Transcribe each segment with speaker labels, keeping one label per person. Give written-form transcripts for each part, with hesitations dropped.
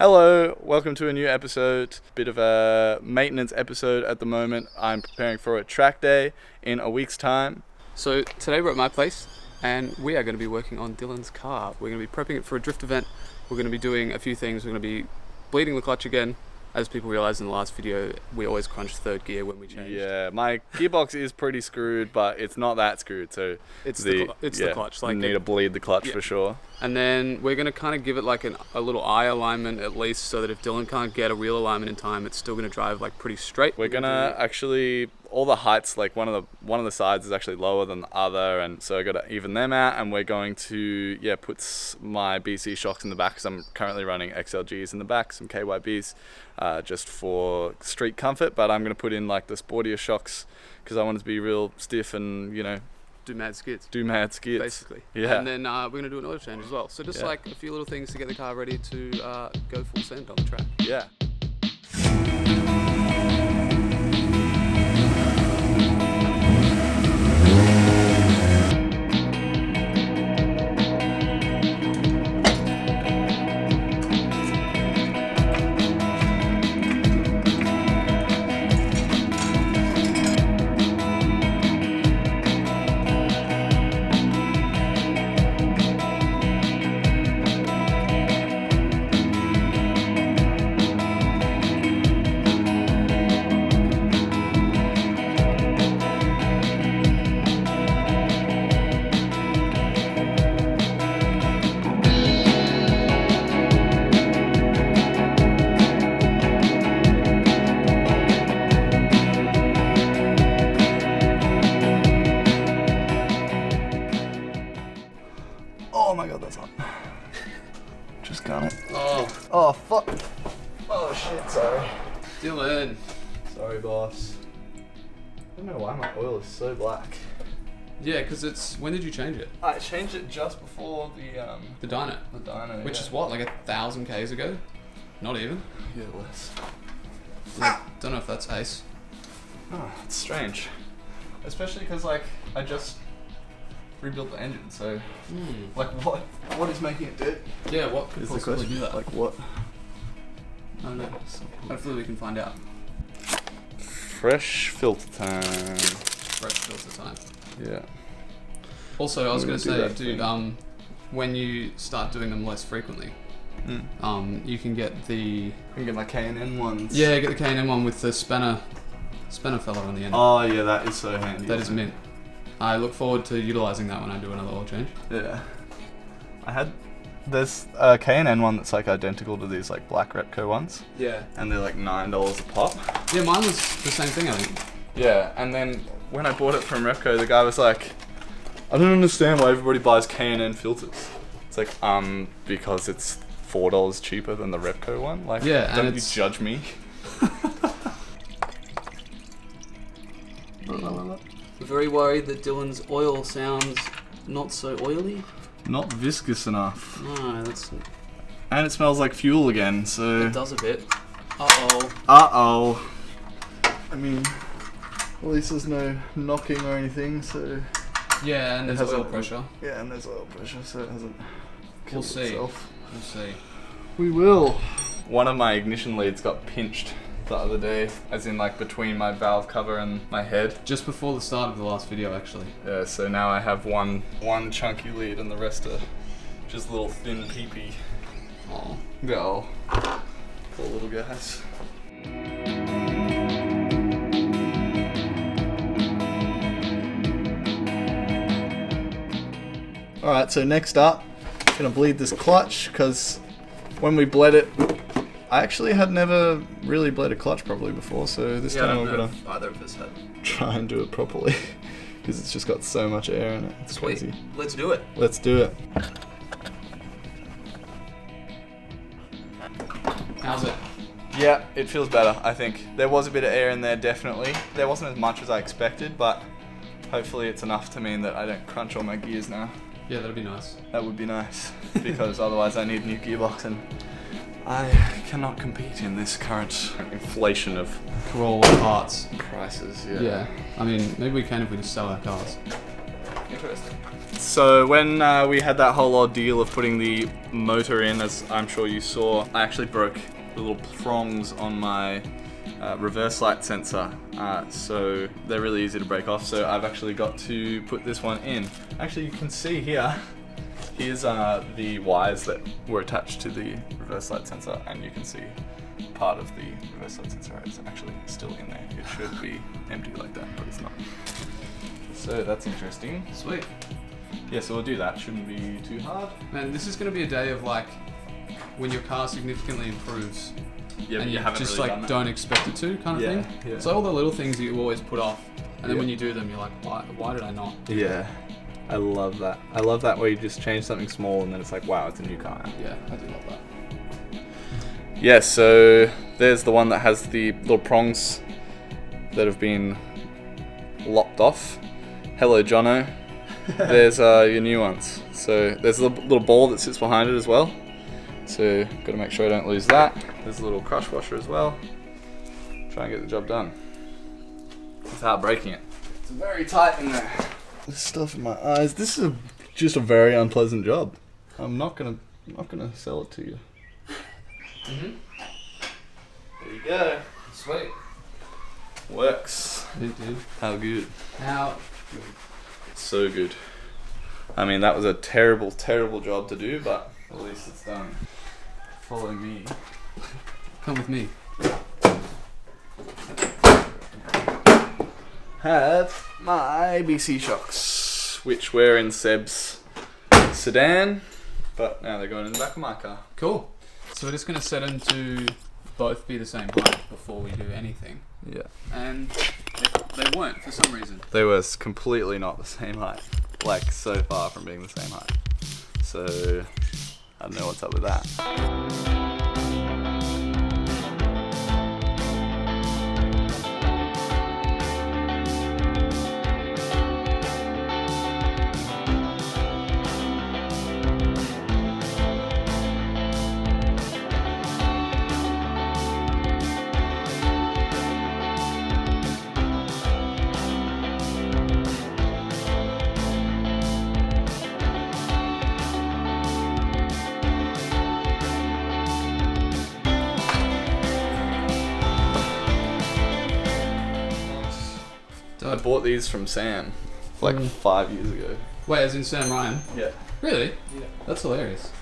Speaker 1: Hello, welcome to a new episode. Bit of a maintenance episode at the moment. I'm preparing for a track day in a week's time.
Speaker 2: So today we're at my place and we are going to be working on Dylan's car. We're going to be prepping it for a drift event. We're going to be doing a few things. We're going to be bleeding the clutch again. As people realised in the last video, we always crunch third gear when we change.
Speaker 1: Yeah, my gearbox is pretty screwed, but it's not that screwed, so
Speaker 2: it's the clutch.
Speaker 1: Like, need to bleed the clutch for sure.
Speaker 2: And then we're going to kind of give it like a little eye alignment at least, so that if Dylan can't get a real alignment in time, it's still going to drive like pretty straight.
Speaker 1: We're going to actually, all the heights, like one of the sides is actually lower than the other, and so I got to even them out, and we're going to put my BC shocks in the back, because I'm currently running XLGs in the back, some KYBs, just for street comfort, but I'm going to put in like the sportier shocks because I want it to be real stiff and, you know,
Speaker 2: do mad skids.
Speaker 1: Basically.
Speaker 2: Yeah. And then we're going to do an oil change as well. So just like a few little things to get the car ready to go full send on the track.
Speaker 1: Yeah. Oh my god, that's hot. Just got it. Oh fuck. Oh shit, sorry.
Speaker 2: Dylan.
Speaker 1: Sorry, boss. I don't know why my oil is so black.
Speaker 2: Yeah, because it's... When did you change it?
Speaker 1: I changed it just before
Speaker 2: the dyno.
Speaker 1: The dyno,
Speaker 2: which is what, like 1,000 Ks ago? Not even?
Speaker 1: Yeah, less.
Speaker 2: Don't know if that's ace.
Speaker 1: Oh, it's strange. Especially because, like, I just rebuilt the engine, so... Like, what is making it dead?
Speaker 2: Yeah, what could possibly do that?
Speaker 1: Like, what?
Speaker 2: I don't know. Hopefully we can find out.
Speaker 1: Fresh filter time.
Speaker 2: Fresh filter time.
Speaker 1: Yeah.
Speaker 2: Also, I was going to say, dude,
Speaker 1: thing.
Speaker 2: when you start doing them less frequently, you can get the...
Speaker 1: I can get my K&N ones.
Speaker 2: Yeah, get the K&N one with the spanner fella on the end.
Speaker 1: Oh yeah, that is so handy.
Speaker 2: That is mint. I look forward to utilising that when I do another oil change.
Speaker 1: Yeah. There's a K&N one that's like identical to these like black Repco ones.
Speaker 2: Yeah.
Speaker 1: And they're like $9 a pop.
Speaker 2: Yeah, mine was the same thing, I think.
Speaker 1: Yeah, and then when I bought it from Repco, the guy was like, I don't understand why everybody buys K&N filters. It's like, because it's $4 cheaper than the Repco one. Like,
Speaker 2: yeah,
Speaker 1: don't you judge me.
Speaker 2: Very worried that Dylan's oil sounds not so oily.
Speaker 1: Not viscous enough.
Speaker 2: No, that's...
Speaker 1: And it smells like fuel again, so...
Speaker 2: It does a bit. Uh-oh.
Speaker 1: Uh-oh. I mean, at least there's no knocking or anything, so...
Speaker 2: Yeah, and there's oil pressure.
Speaker 1: Yeah, and there's oil pressure, so it hasn't killed
Speaker 2: We'll see.
Speaker 1: itself.
Speaker 2: We'll see.
Speaker 1: We will. One of my ignition leads got pinched the other day, as in like between my valve cover and my head.
Speaker 2: Just before the start of the last video, actually.
Speaker 1: Yeah, so now I have one chunky lead and the rest are just little thin pee-pee.
Speaker 2: Oh.
Speaker 1: Oh. Poor little guys. Alright, so next up, I'm gonna bleed this clutch, because when we bled it, I actually had never really bled a clutch properly before, so this time I'm gonna
Speaker 2: either of us had.
Speaker 1: try and do it properly, because it's just got so much air in it. It's
Speaker 2: Sweet.
Speaker 1: crazy.
Speaker 2: Let's do it.
Speaker 1: Let's do it.
Speaker 2: How's it?
Speaker 1: Yeah, it feels better, I think. There was a bit of air in there, definitely. There wasn't as much as I expected, but hopefully it's enough to mean that I don't crunch all my gears now.
Speaker 2: Yeah, that'd be nice.
Speaker 1: That would be nice, because otherwise I need a new gearbox and I cannot compete in this current inflation of
Speaker 2: Corolla parts.
Speaker 1: prices.
Speaker 2: Yeah. I mean, maybe we can if we just sell our cars.
Speaker 1: Interesting. So when we had that whole ordeal of putting the motor in, as I'm sure you saw, I actually broke the little prongs on my reverse light sensor. So they're really easy to break off. So I've actually got to put this one in. Actually, you can see here, here's the wires that were attached to the reverse light sensor, and you can see part of the reverse light sensor is actually still in there. It should be empty like that, but it's not. So that's interesting.
Speaker 2: Sweet.
Speaker 1: Yeah, so we'll do that. Shouldn't be too hard.
Speaker 2: Man, this is going to be a day of like when your car significantly improves.
Speaker 1: Yeah,
Speaker 2: and
Speaker 1: you haven't
Speaker 2: just
Speaker 1: really
Speaker 2: like
Speaker 1: done
Speaker 2: don't expect it to kind of
Speaker 1: Yeah,
Speaker 2: thing.
Speaker 1: yeah.
Speaker 2: So all the little things that you always put off, and then
Speaker 1: Yeah.
Speaker 2: when you do them, you're like, why did I not?
Speaker 1: Yeah, I love that. I love that where you just change something small and then it's like, wow, it's a new car.
Speaker 2: Yeah, I do love that.
Speaker 1: Yeah, so there's the one that has the little prongs that have been lopped off. Hello, Jono. There's your new ones. So there's a little ball that sits behind it as well. So got to make sure I don't lose that. There's a little crush washer as well. Try and get the job done without breaking it. It's very tight in there. There's stuff in my eyes. This is just a very unpleasant job. I'm not gonna sell it to you.
Speaker 2: Mhm.
Speaker 1: There you go.
Speaker 2: Sweet.
Speaker 1: Works.
Speaker 2: It did.
Speaker 1: How good?
Speaker 2: How?
Speaker 1: So good. I mean, that was a terrible, terrible job to do, but at least it's done. Follow me.
Speaker 2: Come with me.
Speaker 1: Have my BC shocks, which were in Seb's sedan, but now they're going in the back of my car.
Speaker 2: Cool. So we're just going to set them to both be the same height before we do anything.
Speaker 1: Yeah.
Speaker 2: And they weren't for some reason.
Speaker 1: They were completely not the same height. Like, so far from being the same height. So, I don't know what's up with that. I bought these from Sam like 5 years ago.
Speaker 2: Wait, as in Sam Ryan?
Speaker 1: Yeah.
Speaker 2: Really? Yeah. That's hilarious.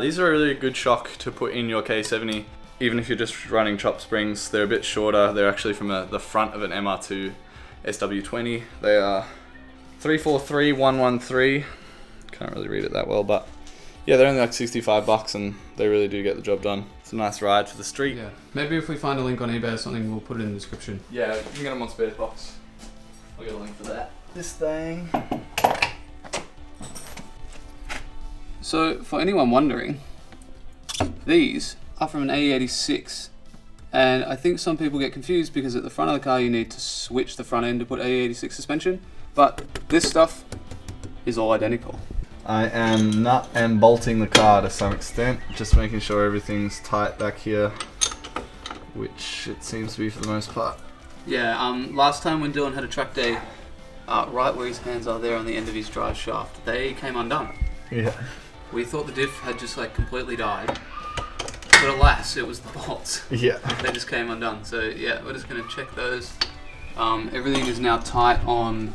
Speaker 1: These are a really good shock to put in your KE70. Even if you're just running chop springs, they're a bit shorter. They're actually from the front of an MR2 SW20. They are 343113. Can't really read it that well, but yeah, they're only like $65 and they really do get the job done. It's a nice ride for the street.
Speaker 2: Yeah. Maybe if we find a link on eBay or something, we'll put it in the description.
Speaker 1: Yeah, you can get them on Spares Box. I'll get a link for that. This thing.
Speaker 2: So, for anyone wondering, these are from an AE86, and I think some people get confused because at the front of the car you need to switch the front end to put AE86 suspension, but this stuff is all identical.
Speaker 1: I am nut and bolting the car to some extent, just making sure everything's tight back here, which it seems to be for the most part.
Speaker 2: Yeah, last time when Dylan had a track day, right where his hands are there on the end of his drive shaft, they came undone.
Speaker 1: Yeah.
Speaker 2: We thought the diff had just like completely died, but alas, it was the bolts.
Speaker 1: Yeah.
Speaker 2: They just came undone. So yeah, we're just gonna check those. Everything is now tight on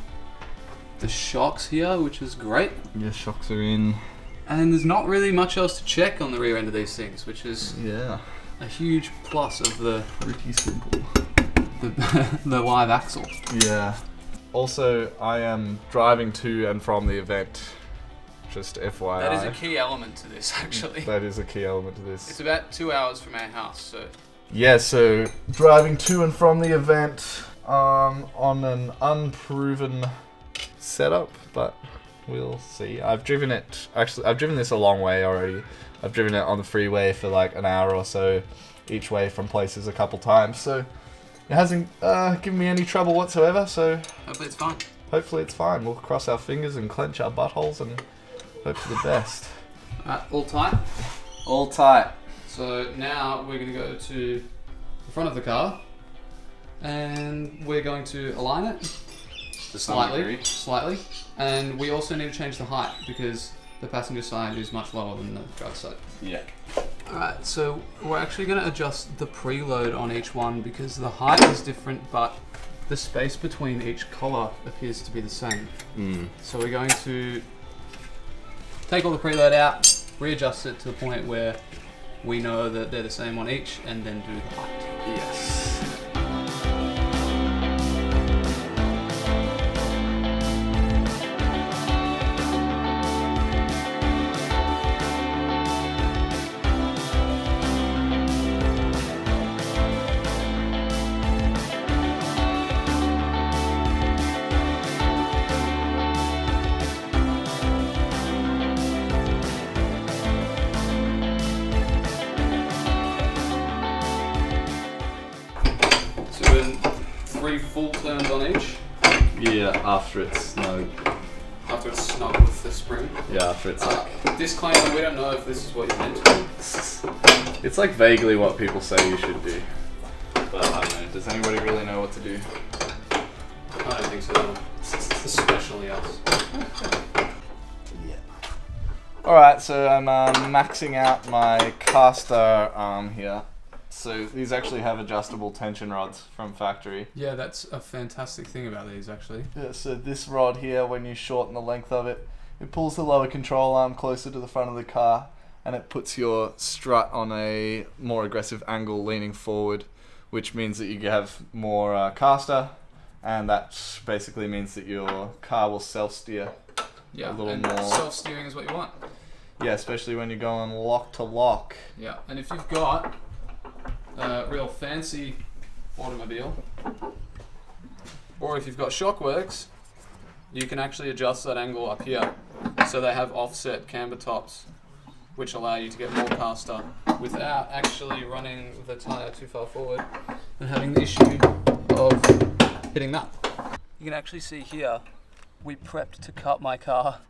Speaker 2: the shocks here, which is great.
Speaker 1: Yeah, shocks are in.
Speaker 2: And there's not really much else to check on the rear end of these things, which is a huge plus of the
Speaker 1: Pretty simple.
Speaker 2: the live axle.
Speaker 1: Yeah. Also, I am driving to and from the event. Just FYI.
Speaker 2: That is a key element to this, actually.
Speaker 1: That is a key element to this.
Speaker 2: It's about 2 hours from our house, so.
Speaker 1: Yeah, so driving to and from the event on an unproven setup, but we'll see. I've driven this a long way already. I've driven it on the freeway for like an hour or so each way from places a couple times, so it hasn't given me any trouble whatsoever, so
Speaker 2: Hopefully it's fine.
Speaker 1: hopefully it's fine. We'll cross our fingers and clench our buttholes and hope for the best.
Speaker 2: Alright, all tight.
Speaker 1: All tight.
Speaker 2: So now we're going to go to the front of the car and we're going to align it
Speaker 1: To some degree.
Speaker 2: slightly, And we also need to change the height because the passenger side is much lower than the driver's side.
Speaker 1: Yeah.
Speaker 2: Alright, so we're actually going to adjust the preload on each one because the height is different, but the space between each collar appears to be the same. So we're going to take all the preload out, readjust it to the point where we know that they're the same on each, and then do the height.
Speaker 1: Yes.
Speaker 2: So in 3 full turns on each.
Speaker 1: Yeah, after it's snug.
Speaker 2: After it's snug with the spring.
Speaker 1: Yeah, after it's like...
Speaker 2: Disclaimer, we don't know if this is what you're meant to do.
Speaker 1: It's like vaguely what people say you should do. But I don't know, does anybody really know what to do?
Speaker 2: I don't think so. Especially us.
Speaker 1: Yeah. Alright, so I'm maxing out my caster arm here. So these actually have adjustable tension rods from factory.
Speaker 2: Yeah, that's a fantastic thing about these actually.
Speaker 1: Yeah, so this rod here, when you shorten the length of it, it pulls the lower control arm closer to the front of the car, and it puts your strut on a more aggressive angle leaning forward, which means that you have more caster, and that basically means that your car will self-steer
Speaker 2: Yeah,
Speaker 1: a little
Speaker 2: and
Speaker 1: more.
Speaker 2: self-steering is what you want.
Speaker 1: Yeah, especially when you're going lock to lock.
Speaker 2: Yeah, and if you've got a real fancy automobile, or if you've got Shockworks, you can actually adjust that angle up here. So they have offset camber tops, which allow you to get more caster without actually running the tyre too far forward and having the issue of hitting that. You can actually see here, we prepped to cut my car.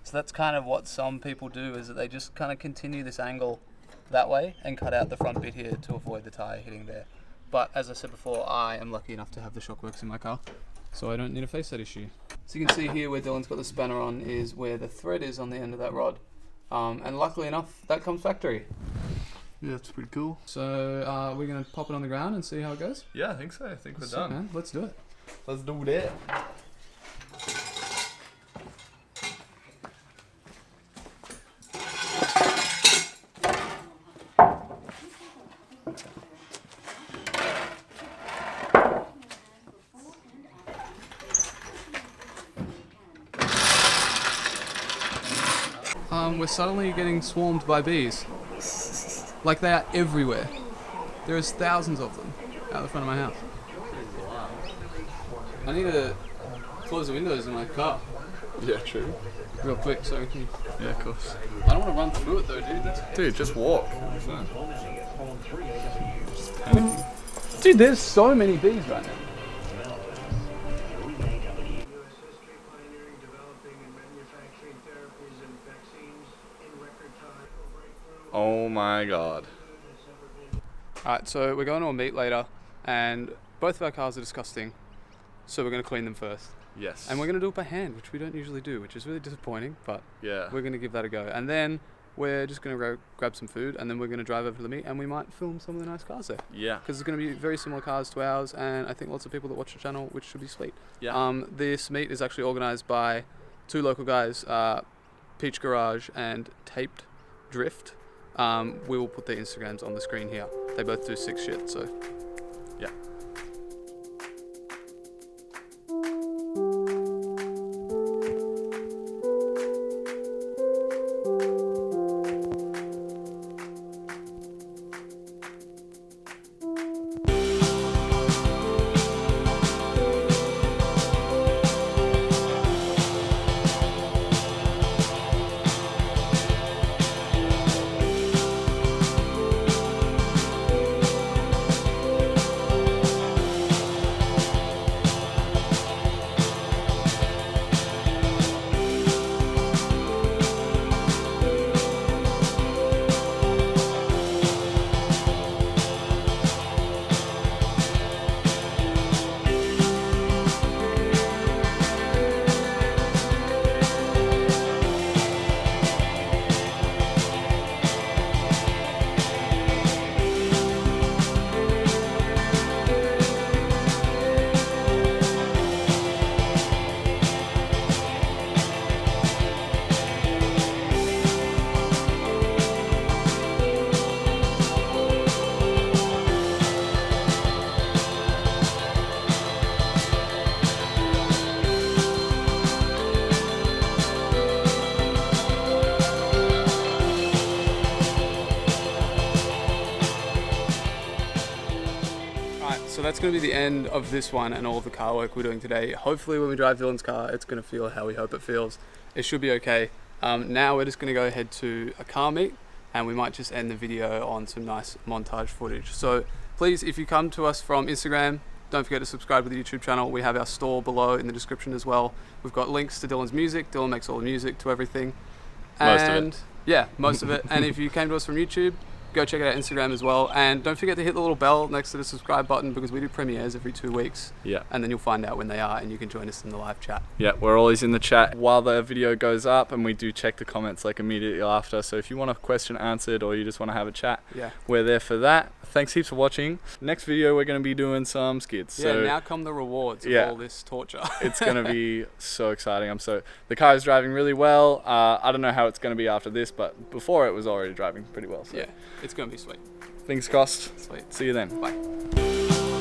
Speaker 2: So that's kind of what some people do, is that they just kind of continue this angle that way and cut out the front bit here to avoid the tyre hitting there. But as I said before, I am lucky enough to have the Shockworks in my car, so I don't need to face that issue. So you can see here where Dylan's got the spanner on is where the thread is on the end of that rod. And luckily enough, that comes factory.
Speaker 1: Yeah, that's pretty cool.
Speaker 2: So we're going to pop it on the ground and see how it goes?
Speaker 1: Yeah, I think so. I think we're
Speaker 2: Sick,
Speaker 1: done.
Speaker 2: man. Let's do it.
Speaker 1: Let's do that.
Speaker 2: We're suddenly getting swarmed by bees. Like they are everywhere. There's thousands of them out the front of my house. I need to close the windows in my car
Speaker 1: Yeah, true.
Speaker 2: real quick so we can...
Speaker 1: Yeah, of course.
Speaker 2: I don't want to run through it though, dude. That's...
Speaker 1: Dude, just walk.
Speaker 2: Dude, there's so many bees right now.
Speaker 1: Oh my god.
Speaker 2: Alright, so we're going to a meet later and both of our cars are disgusting. So we're going to clean them first.
Speaker 1: Yes.
Speaker 2: And we're going to do it by hand, which we don't usually do, which is really disappointing, but
Speaker 1: Yeah.
Speaker 2: we're going to give that a go. And then we're just going to go grab some food and then we're going to drive over to the meet and we might film some of the nice cars there.
Speaker 1: Yeah.
Speaker 2: Because there's going to be very similar cars to ours and I think lots of people that watch the channel, which should be sweet.
Speaker 1: Yeah.
Speaker 2: This meet is actually organised by 2 local guys, Peach Garage and Taped Drift. We will put their Instagrams on the screen here. They both do sick shit, so
Speaker 1: Yeah.
Speaker 2: so that's going to be the end of this one and all of the car work we're doing today. Hopefully when we drive Dylan's car, it's going to feel how we hope it feels. It should be okay. Now we're just going to go ahead to a car meet, and we might just end the video on some nice montage footage. So please, if you come to us from Instagram, don't forget to subscribe to the YouTube channel. We have our store below in the description as well. We've got links to Dylan's music. Dylan makes all the music to everything.
Speaker 1: Most of it.
Speaker 2: Yeah, most of it. And if you came to us from YouTube, go check out Instagram as well. And don't forget to hit the little bell next to the subscribe button, because we do premieres every 2 weeks.
Speaker 1: Yeah.
Speaker 2: And then you'll find out when they are, and you can join us in the live chat.
Speaker 1: Yeah, we're always in the chat while the video goes up, and we do check the comments like immediately after. So if you want a question answered or you just want to have a chat,
Speaker 2: Yeah.
Speaker 1: we're there for that. Thanks heaps for watching. Next video, we're going to be doing some skids.
Speaker 2: Yeah,
Speaker 1: So
Speaker 2: now come the rewards of
Speaker 1: Yeah.
Speaker 2: all this torture.
Speaker 1: it's going to be so exciting. The car is driving really well. I don't know how it's going to be after this, but before it was already driving pretty well. So
Speaker 2: Yeah, it's going to be sweet.
Speaker 1: fingers crossed.
Speaker 2: Sweet.
Speaker 1: See you then.
Speaker 2: Bye.